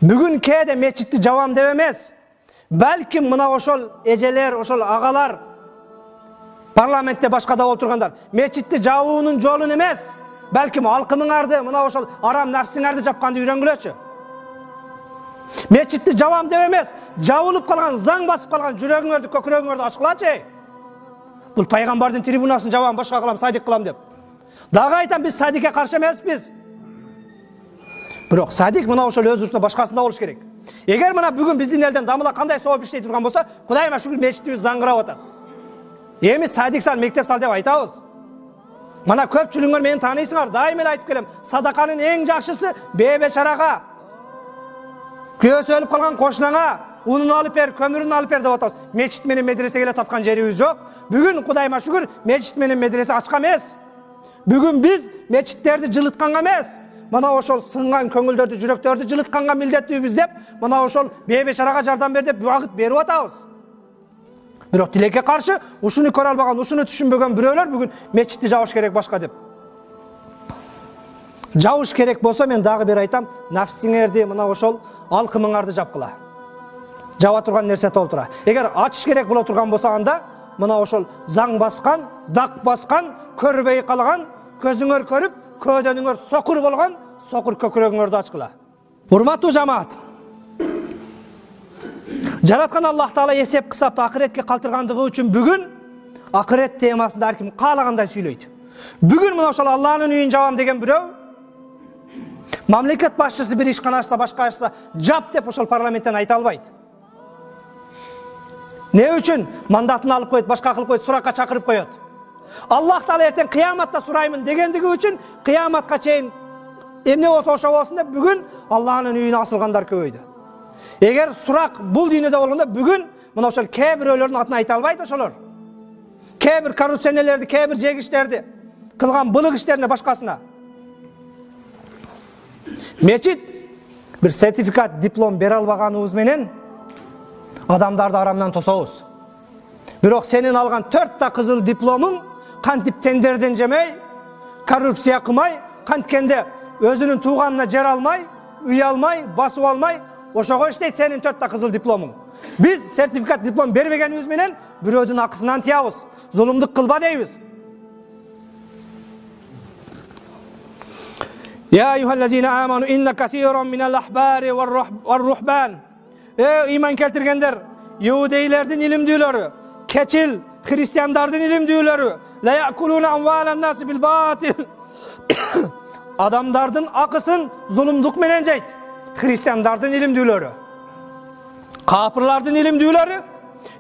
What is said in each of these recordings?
Бүгін кәде мечитти жабам деп эмес. Бәлким мына ошол эжелер, ошол агалар парламентте башкада отургандар мечитти жабуунун жолун эмес, бәлким алкымыңарды, мына ошол арам нафсиңарды жапканды үйрөнгүлөчү. Мечитти жабам деп эмес, жабылып калган, заң басып калган жүрөгүңөрдү, көкүрөгүңөрдү ачкылачы. Бул пайгамбардын трибунасын жабам, башка кылам, садик кылам деп. Дагы айтам, биз садикке каршы эмеспиз. Бирок садик мына ошол өз учурунда башкасында болуш керек. Эгер мына бүгүн биздин элден дамыла кандай сооп иштей турган болсо, Кудайыма шүгүр мечитибиз заңгырап атат. Эми садик сал, мектеп сал деп айтабыз. Мына көпчүлүгүңөр мени тааныйсыңар, дайым эле айтып келем, садаканын эң жакшысы бейбечарага, күйөөсү өлүп калган кошунаңа унун алып бер, көмүрүн алып бер деп атабыз. Мечит менен медресеге эле таткан жерибиз жок. Бүгүн Кудайыма шүгүр мечит менен медресе ачкан эмес. Бүгүн биз мечиттерди жылытканга эмес, мына ошол сынган көңүлдөрдү, жүрөктөрдү жылытканга милдеттүүбүз деп, мына ошол бейбечарага жардам бер деп багыт берип атабыз. Бирок тилекке каршы ушуну көрө албаган, ушуну түшүнбөгөн бирөөлөр бүгүн мечитти жабыш керек башка деп. Жабыш керек болсо, мен дагы бир айтам, нафсиңерди, мына ошол алкымыңарды жапкыла. Жаба турган нерсе толтура. Эгер ачыш керек боло турган болсо, анда мына ошол заң баскан, дак баскан, көрбөй калган, көзүңөр көрүп, көөдөнүңөр сокур болгон, сокур көкүрөгүңөрдү ачкыла. Урматтуу жамаат, жараткан Аллах Таала эсеп кысапты акыретке калтыргандыгы үчүн бүгүн акырет темасында ар ким каалагандай сүйлөйт. Бүгүн мына ошол Алланын үйүн жабам деген бирөө, мамлекет башчысы бир ишкана ачса, башка ачса, жап деп ошол парламенттен айта албайт. Не үчүн? Мандатын алып коет, башка кылып коет, суракка чакырып коет. Аллах Таала эртең кыяматта сураймын дегендиги үчүн кыяматка чейин эмне болсо ошо болсун деп бүгүн Алланын үйүнө асылгандар көбөйдү. Эгер сурак бул дүйнөдө болгондо бүгүн мына ошол кээ бирөөлөрдүн атын айта албайт ошолор. Кээ бир коррупционерлерди, кээ бир жегиштерди кылган былык иштерине, башкасына. Мечит бир сертификат, диплом бере албаганыбыз менен адамдарды арамдан тособуз. Бирок сенин алган 4 кызыл дипломуң кантип тендерден жемей, коррупция кылмай, канткенде өзүнүн тууганына жер алмай, үй алмай, басып алмай, ошого иштейт сенин 4 кызыл дипломуң. Биз сертификат, диплом бербегенибиз менен бирөөдүн акысынан тиябыз, зулумдук кылба дейбиз. Я айюхаллазина аману инна касиран минал ахбари вар рухбан. Иман келтиргендер, иудейлердин илимдүүлөрү, keçil христиандардын илимдүүлөрү, ла якулуна амвалан наси бил батил. Адамдардын акысын зулумдук менен жейт. Христиандардын илимдүүлөрү, капырлардын илимдүүлөрү,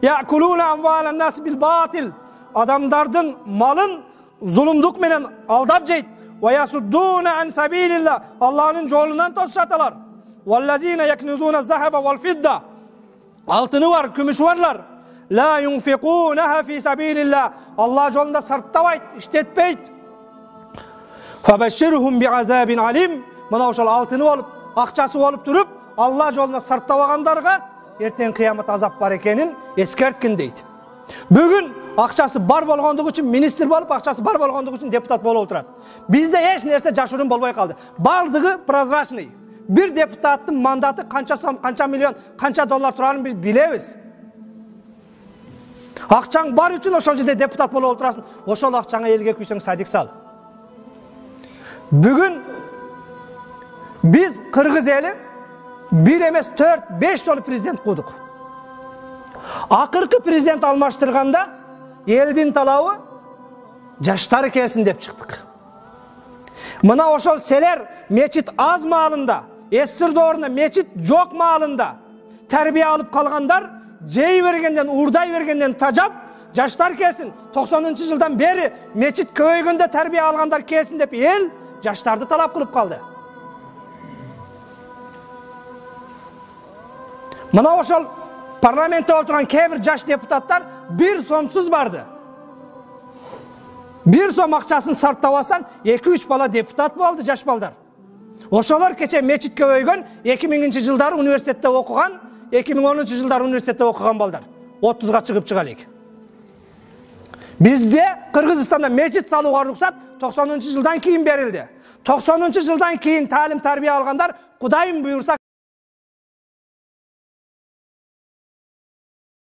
якулуна амвалан наси бил батил. Адамдардын малын зулумдук менен алдап жейт. Ва ясуддуна ан сабилилла. Аллахнын жолунан тосушаталар. Валлазина якнузуна захаба вал фидда. Алтыны бар, күмүшү барлар. La yunfiqunaha fi sabilillah. Allah жолунда сарптабайт, иштетпейт. Фабашширхум би'азабин алим. Мына ошол алтыны болуп, акчасы болуп туруп, Алла жолунда сарптабагандарга эртең кыямат азап бар экенин эскерткин дейт. Бүгүн акчасы бар болгондугу үчүн министр болуп, акчасы бар болгондугу үчүн депутат болуп отурат. Бизде эч нерсе жашыруун болбой калды. Бардыгы прозрачный. Bir депутаттын мандаты канча сом, канча миллион, канча доллар турарын биз билебиз. Акчаң бар үчүн ошол жерде депутат болуп отурасың. Ошол акчаңа элге күйсөң садик сал. Бүгүн биз кыргыз эли бир эмес 4-5 жолу президент кудук. Акыркы президент алмаштырганда элдин талабы жаштары келсин деп чыктык. Мына ошол селер мечит аз маалында, эсир доорунда мечит жок маалында тарбия алып калгандар жей бергенден, урдай бергенден тажап, жаштар келсин, 90-жылдан бери мечит көбөйгөндө тарбия алгандар келсин деп эл жаштарды талап кылып калды. Мына ошол парламентте отурган кээ бир жаш депутаттар 1 сомсуз барды. 1 сом акчасын сарптабастан 2-3 бала депутат болду, жаш балдар. Ошолор кече мечит көбөйгөн 2000-жылдары университетте окуган, 2010-жылдары университетте окуган балдар. 30-га чыгып чыгалык. Бизде Кыргызстанда мечит салууга уруксат 90-жылдан кийин берилди. 90-жылдан кийин таалим тарбия алгандар Кудайым буйрса